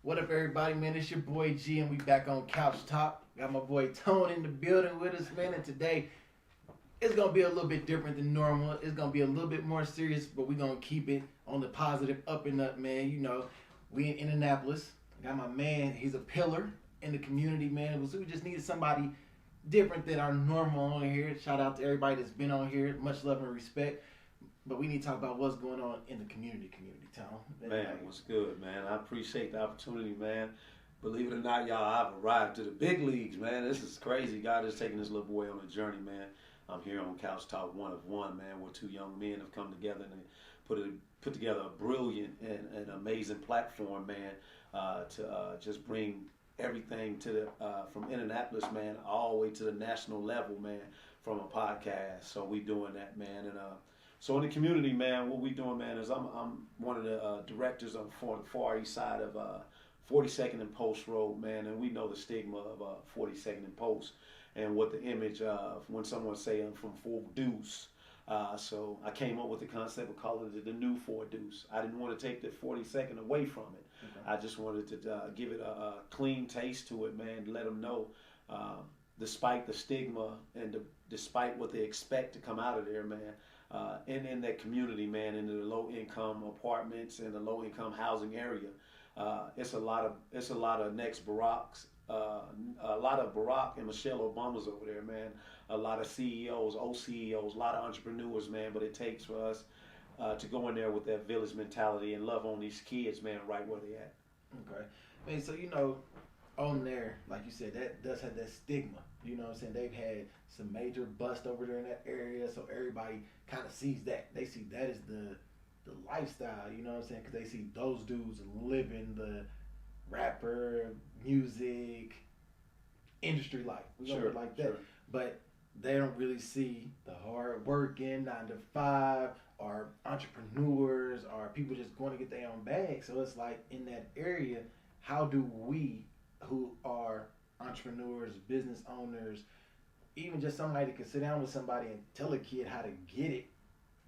What up, everybody, man? It's your boy G, and we back on Couch Talk. Got my boy Tone in the building with us, man, and today it's going to be a little bit different than normal. It's going to be a little bit more serious, but we're going to keep it on the positive up and up, man. You know, we in Indianapolis. Got my man, he's a pillar in the community, man. So we just needed somebody different than our normal on here. Shout out to everybody that's been on here. Much love and respect. But we need to talk about what's going on in the community, Tom. Man, what's good, man? I appreciate the opportunity, man. Believe it or not, y'all, I've arrived to the big leagues, man. This is crazy. God is taking this little boy on a journey, man. I'm here on Couch Talk 1 of 1, man, where two young men have come together and put together a brilliant and amazing platform, man, to just bring everything to the from Indianapolis, man, all the way to the national level, man, from a podcast. So we doing that, man, and so in the community, man, what we doing, man, is I'm one of the directors on the far east side of 42nd and Post Road, man, and we know the stigma of 42nd and Post and what the image of when someone say I'm from Four Deuce. So I came up with the concept of calling it the new Four Deuce. I didn't want to take the 42nd away from it. Okay. I just wanted to give it a clean taste to it, man, to let them know, despite the stigma and despite what they expect to come out of there, man, and in that community, man, in the low-income apartments and the low-income housing area, it's a lot of next Baracks, a lot of Barack and Michelle Obamas over there, man. A lot of CEOs, old CEOs, a lot of entrepreneurs, man. But it takes for us to go in there with that village mentality and love on these kids, man, right where they at. Okay, man. So you know, on there, like you said, that does have that stigma. You know what I'm saying? They've had some major bust over there in that area, so everybody kind of sees that. They see that as the lifestyle, you know what I'm saying? Because they see those dudes living the rapper, music, industry life. We sure, like that. Sure. But they don't really see the hard working 9 to 5 or entrepreneurs or people just going to get their own bag. So it's like in that area, how do we who are entrepreneurs, business owners, even just somebody that can sit down with somebody and tell a kid how to get it,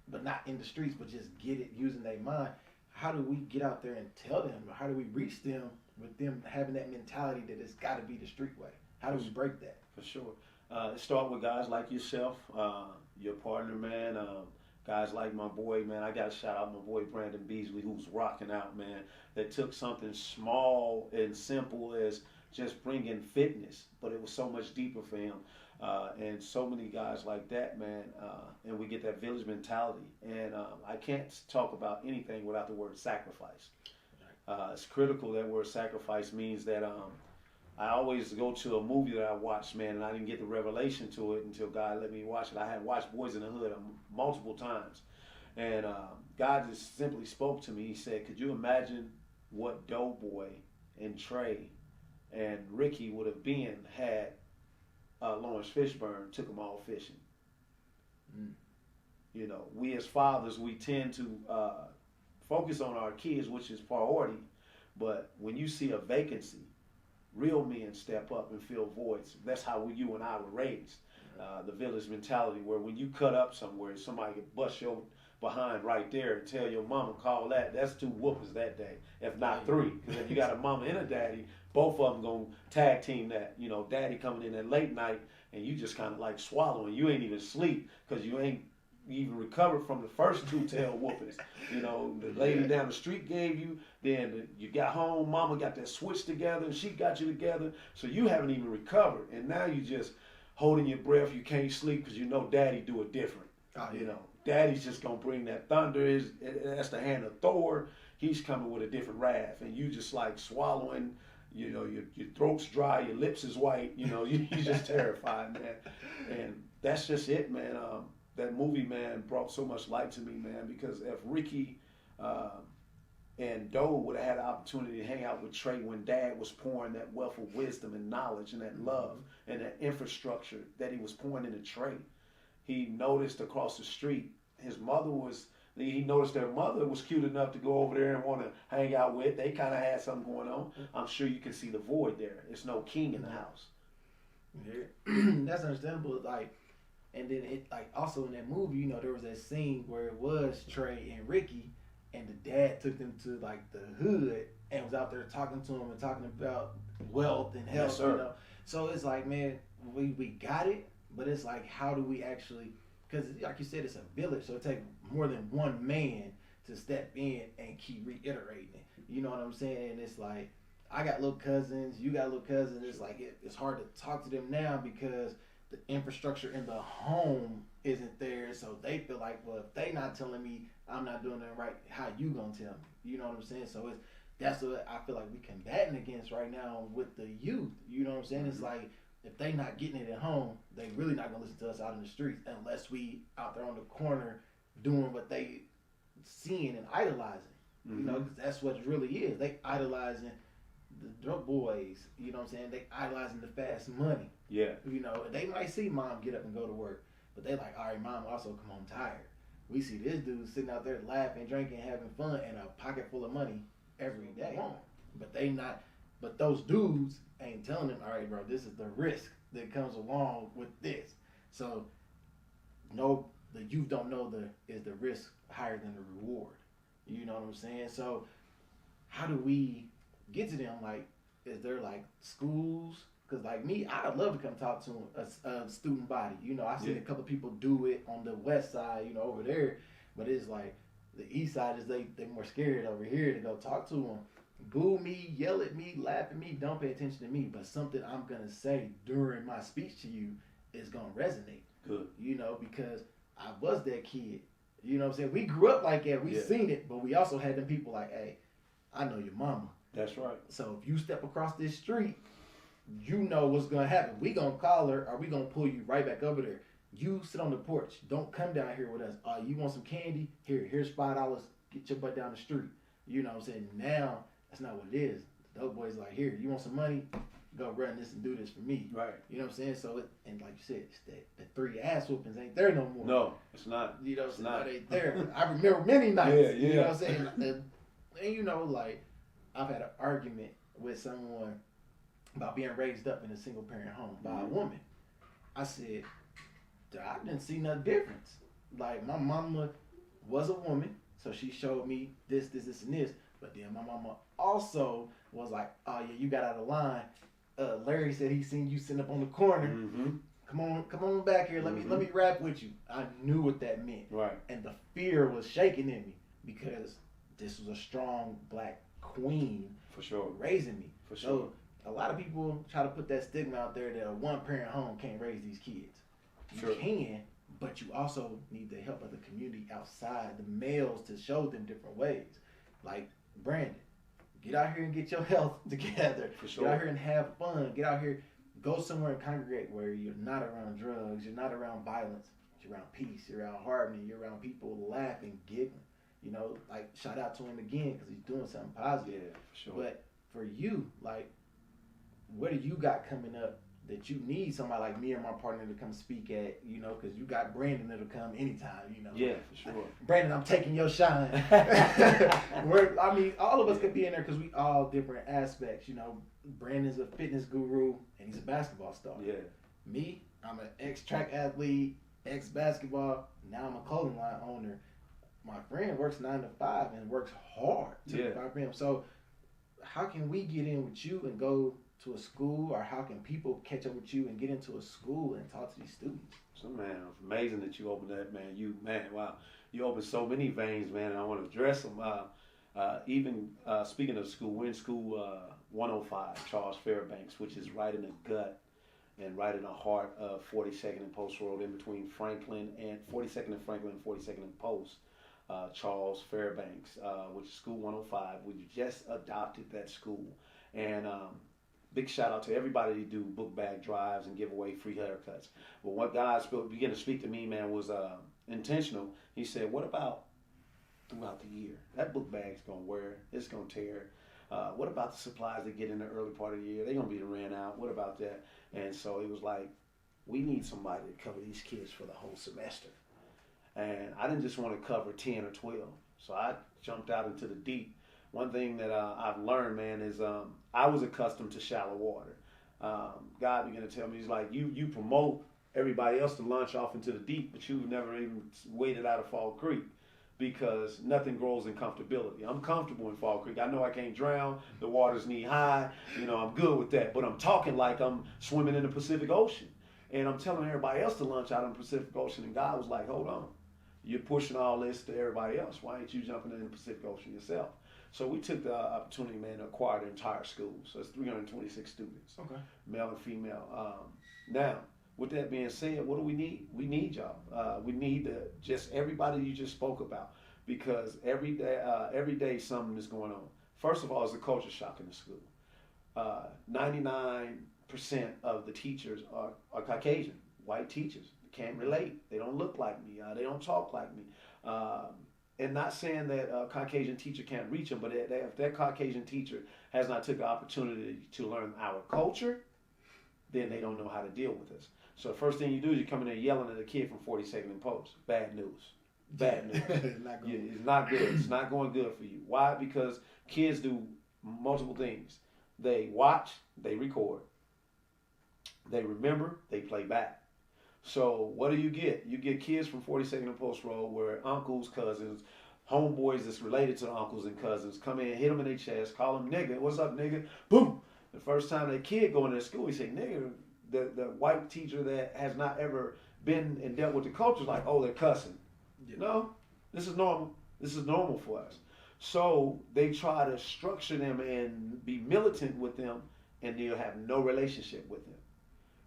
but not in the streets, but just get it using their mind. How do we get out there and tell them? How do we reach them with them having that mentality that it's got to be the street way? How do we break that? For sure. Start with guys like yourself, your partner, man. Guys like my boy, man. I got to shout out my boy Brandon Beasley, who's rocking out, man. That took something small and simple as just bringing fitness, but it was so much deeper for him. And so many guys like that, man, and we get that village mentality. And I can't talk about anything without the word sacrifice. It's critical. That word sacrifice means that I always go to a movie that I watched, man, and I didn't get the revelation to it until God let me watch it. I had watched Boys in the Hood multiple times. And God just simply spoke to me. He said, could you imagine what Doughboy and Trey and Ricky would have been had Lawrence Fishburne took them all fishing? You know, we as fathers, we tend to focus on our kids, which is priority. But when you see a vacancy, real men step up and fill voids. That's how you and I were raised. The village mentality, where when you cut up somewhere, somebody can bust your behind right there and tell your mama, call that's 2 whoopers that day, if not 3. Because if you got a mama and a daddy, both of them gonna tag team that. You know, daddy coming in at late night and you just kind of like swallowing. You ain't even sleep because you ain't even recovered from the first 2 tail whoopings. You know, the lady down the street gave you, then you got home, mama got that switch together, and she got you together, so you haven't even recovered. And now you just holding your breath, you can't sleep because you know daddy do it different. You know, daddy's just going to bring that thunder. That's the hand of Thor. He's coming with a different wrath, and you just like swallowing. You know, your throat's dry, your lips is white. You know, you're just terrified, man. And that's just it, man. That movie, man, brought so much light to me, man, because if Ricky and Doe would have had the opportunity to hang out with Trey when Dad was pouring that wealth of wisdom and knowledge and that love and that infrastructure that he was pouring into Trey, he noticed across the street he noticed their mother was cute enough to go over there and want to hang out with. They kind of had something going on. I'm sure you can see the void there. There's no king in the house. Yeah. That's understandable. Like, and then it, like, also in that movie, you know, there was that scene where it was Trey and Ricky, and the dad took them to like the hood and was out there talking to them and talking about wealth and health. Yes, sir. You know, so it's like, man, we got it, but it's like, how do we actually? Because like you said, it's a village, so it takes more than one man to step in and keep reiterating it. You know what I'm saying? And it's like, I got little cousins, you got little cousins. It's like it's hard to talk to them now because the infrastructure in the home isn't there. So they feel like, well, if they not telling me I'm not doing it right, how you gonna tell me? You know what I'm saying? So that's what I feel like we combating against right now with the youth. You know what I'm saying? It's like, if they not getting it at home, they really not gonna listen to us out in the streets unless we out there on the corner doing what they seeing and idolizing. You know, 'cause that's what it really is. They idolizing the drug boys. You know what I'm saying? They idolizing the fast money. Yeah. You know, they might see mom get up and go to work, but they like, all right, mom also come home tired. We see this dude sitting out there laughing, drinking, having fun, and a pocket full of money every day. But they not. But those dudes ain't telling them, all right, bro, this is the risk that comes along with this. So, no, the youth don't know is the risk higher than the reward. You know what I'm saying? So, how do we get to them? Like, is there like schools? Because like me, I'd love to come talk to a student body. You know, I've seen a couple people do it on the west side, you know, over there. But it's like the east side is they more scared over here to go talk to them. Boo me, yell at me, laugh at me, don't pay attention to me. But something I'm going to say during my speech to you is going to resonate. Good. You know, because I was that kid. You know what I'm saying? We grew up like that. We seen it. But we also had them people like, hey, I know your mama. That's right. So if you step across this street, you know what's going to happen. We going to call her or we going to pull you right back over there. You sit on the porch. Don't come down here with us. You want some candy? Here's $5. Get your butt down the street. You know what I'm saying? Now, that's not what it is. The dope boy's like, here, you want some money? Go run this and do this for me. Right. You know what I'm saying? So, and like you said, it's the 3 ass whoopings ain't there no more. No, it's not. You know what I'm saying? Not. It ain't there. I remember many nights. Yeah. You know what I'm saying? And you know, like, I've had an argument with someone about being raised up in a single parent home by a woman. I said, I didn't see no difference. Like, my mama was a woman, so she showed me this, and this. But then my mama also was like, oh yeah, you got out of line. Larry said he seen you sitting up on the corner. Mm-hmm. Come on back here. Let me rap with you. I knew what that meant. Right. And the fear was shaking in me because this was a strong black queen For sure. raising me. For sure. So a lot of people try to put that stigma out there that a one-parent home can't raise these kids. You can, but you also need the help of the community outside, the males, to show them different ways. Like Brandon, get out here and get your health together. For sure. Get out here and have fun. Get out here, go somewhere and congregate where you're not around drugs, you're not around violence, you're around peace, you're around harmony, you're around people laughing, giggling. You know, like, shout out to him again because he's doing something positive. Yeah, for sure. But for you, like, what do you got coming up that you need somebody like me or my partner to come speak at, you know, because you got Brandon that'll come anytime, you know. Yeah, for sure. Brandon, I'm taking your shine. I mean, all of us could be in there because we all different aspects, you know. Brandon's a fitness guru and he's a basketball star. Yeah. Me, I'm an ex-track athlete, ex-basketball, now I'm a clothing line owner. My friend works 9 to 5 and works hard to provide for him. So how can we get in with you and go to a school, or how can people catch up with you and get into a school and talk to these students? So man, it's amazing that you opened that, man. Wow, you opened so many veins, man. And I want to address them. Even speaking of school, we're in school 105, Charles Fairbanks, which is right in the gut and right in the heart of 42nd and Post Road, in between Franklin and 42nd and Franklin and 42nd and Post. Charles Fairbanks, which is School 105. We just adopted that school, and big shout out to everybody that do book bag drives and give away free haircuts. But what God began to speak to me, man, was intentional. He said, what about throughout the year? That book bag's going to wear, it's going to tear. What about the supplies that get in the early part of the year? They're going to be ran out. What about that? And so it was like, we need somebody to cover these kids for the whole semester. And I didn't just want to cover 10 or 12. So I jumped out into the deep. One thing that I've learned, man, is I was accustomed to shallow water. God began to tell me, he's like, you promote everybody else to launch off into the deep, but you've never even waded out of Fall Creek. because nothing grows in comfortability. I'm comfortable in Fall Creek. I know I can't drown. The water's knee high. I'm good with that. But I'm talking like I'm swimming in the Pacific Ocean. And I'm telling everybody else to launch out in the Pacific Ocean. And God was like, hold on. You're pushing all this to everybody else. Why ain't you jumping in the Pacific Ocean yourself? So we took the opportunity, man, to acquire the entire school. So it's 326 students, male and female. Now, with that being said, what do we need? We need y'all. We need just everybody you just spoke about, because every day something is going on. First of all, it's a culture shock in the school. 99% of the teachers are Caucasian, white teachers. They can't relate. They don't look like me. They don't talk like me. And not saying that a Caucasian teacher can't reach them, but if that Caucasian teacher has not took the opportunity to learn our culture, then they don't know how to deal with us. So the first thing you do is you come in there yelling at a kid from 42nd and Post. Bad news. Bad news. It's not good. It's not going good for you. Why? Because kids do multiple things. They watch, they record, they remember, they play back. So what do? You get kids from 42nd and Post Road where uncles, cousins, homeboys that's related to the uncles and cousins come in, hit them in their chest, call them nigga. What's up, nigga? Boom. The first time that kid go into school, he say nigga. The white teacher that has not ever been and dealt with the culture is like, oh, they're cussing. Yeah. No, this is normal. This is normal for us. So they try to structure them and be militant with them, and you'll have no relationship with them.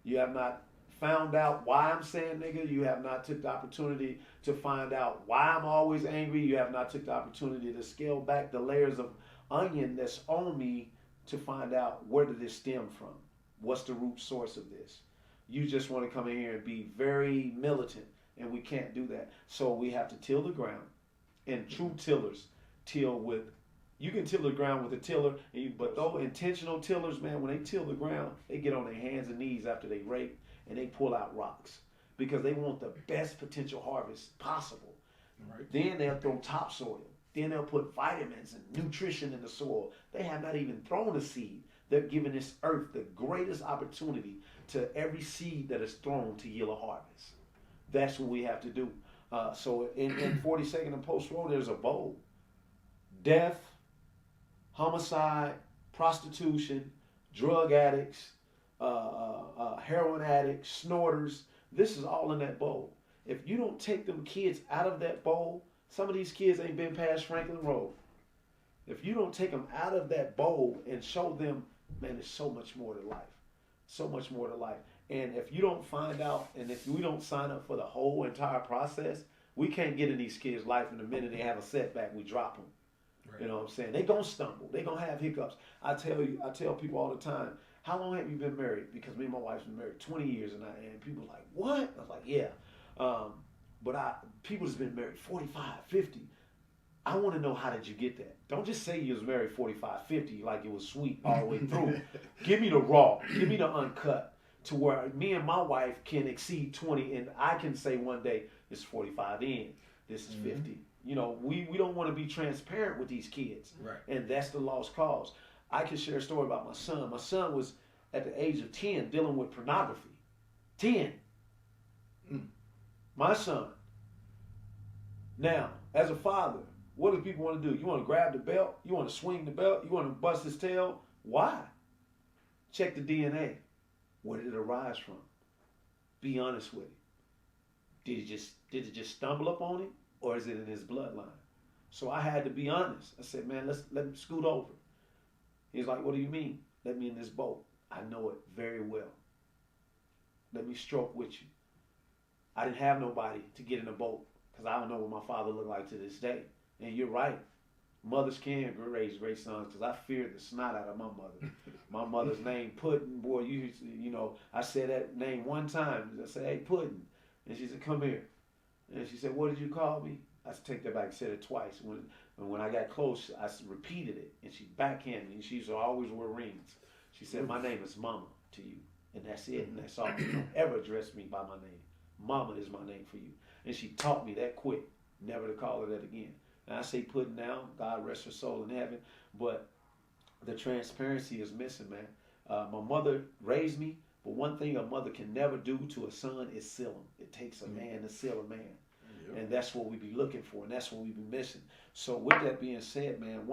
You have not found out why I'm saying nigga. You have not took the opportunity to find out why I'm always angry. You have not took the opportunity to scale back the layers of onion that's on me to find out where did this stem from. What's the root source of this? You just want to come in here and be very militant, and we can't do that. So we have to till the ground, and true tillers till with. You can till the ground with a tiller, but those intentional tillers, man, when they till the ground, they get on their hands and knees after they rake, and they pull out rocks because they want the best potential harvest possible. Right. Then they'll throw topsoil. Then they'll put vitamins and nutrition in the soil. They have not even thrown a seed. They're giving this earth the greatest opportunity to every seed that is thrown to yield a harvest. That's what we have to do. So in 42nd and Post Road, there's a bowl. Death, homicide, prostitution, drug addicts, heroin addicts, snorters. This is all in that bowl. If you don't take them kids out of that bowl, some of these kids ain't been past Franklin Road. If you don't take them out of that bowl and show them, man, there's so much more to life. So much more to life. And if you don't find out, and if we don't sign up for the whole entire process, we can't get in these kids' life. In the minute they have a setback, we drop them. Right. You know what I'm saying? They're going to stumble. They're going to have hiccups. I tell people all the time, how long have you been married? Because me and my wife's been married 20 years. And people are like, what? I was like, yeah. But people has been married 45, 50. I want to know, how did you get that? Don't just say you was married 45, 50 like it was sweet all the way through. Give me the raw. Give me the uncut, to where me and my wife can exceed 20, and I can say one day, it's 45 in, this is 50. You know, we don't want to be transparent with these kids. Right. And that's the lost cause. I can share a story about my son. My son was, at the age of 10, dealing with pornography. 10. My son. Now, as a father, what do people want to do? You want to grab the belt? You want to swing the belt? You want to bust his tail? Why? Check the DNA. Where did it arise from? Be honest with him. Did it just stumble up on him, or is it in his bloodline? So I had to be honest. I said, man, let him scoot over. He's like, what do you mean? Let me in this boat. I know it very well. Let me stroke with you. I didn't have nobody to get in a boat because I don't know what my father looked like to this day. And you're right. Mothers can raise great sons, because I feared the snot out of my mother. My mother's name, Puddin', boy, you know, I said that name one time. I said, hey, Puddin'. And she said, come here. And she said, what did you call me? I said, take that back and said it twice. When I got close, I repeated it. And she backhanded me. She used to always wear rings. She said, my name is Mama to you. And that's it. And that's all. You don't ever address me by my name. Mama is my name for you. And she taught me that quick, never to call her that again. And I say Puddin' now, God rest her soul in heaven. But the transparency is missing, man. My mother raised me, but one thing a mother can never do to a son is seal him. It takes a man to seal a man. And that's what we be looking for, and that's what we be missing. So with that being said, man, one